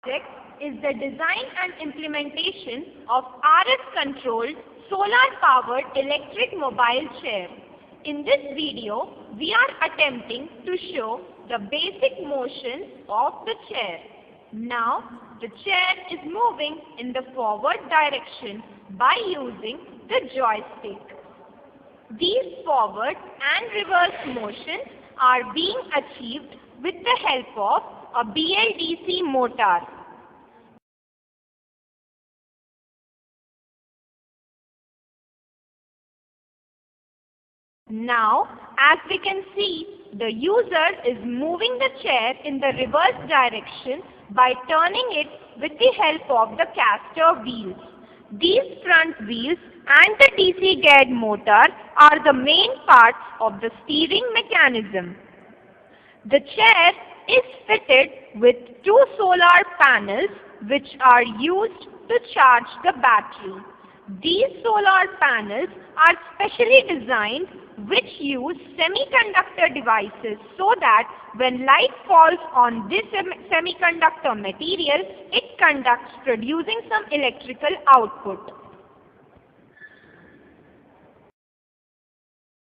project is the design and implementation of RF-controlled solar-powered electric mobile chair. In this video, we are attempting to show the basic motion of the chair. Now, the chair is moving in the forward direction by using the joystick. These forward and reverse motions are being achieved with the help of a BLDC motor. Now, as we can see, the user is moving the chair in the reverse direction by turning it with the help of the caster wheels. These front wheels and the DC geared motor are the main parts of the steering mechanism. The chair is fitted with two solar panels which are used to charge the battery. These solar panels are specially designed which use semiconductor devices so that when light falls on this semiconductor material, it conducts, producing some electrical output.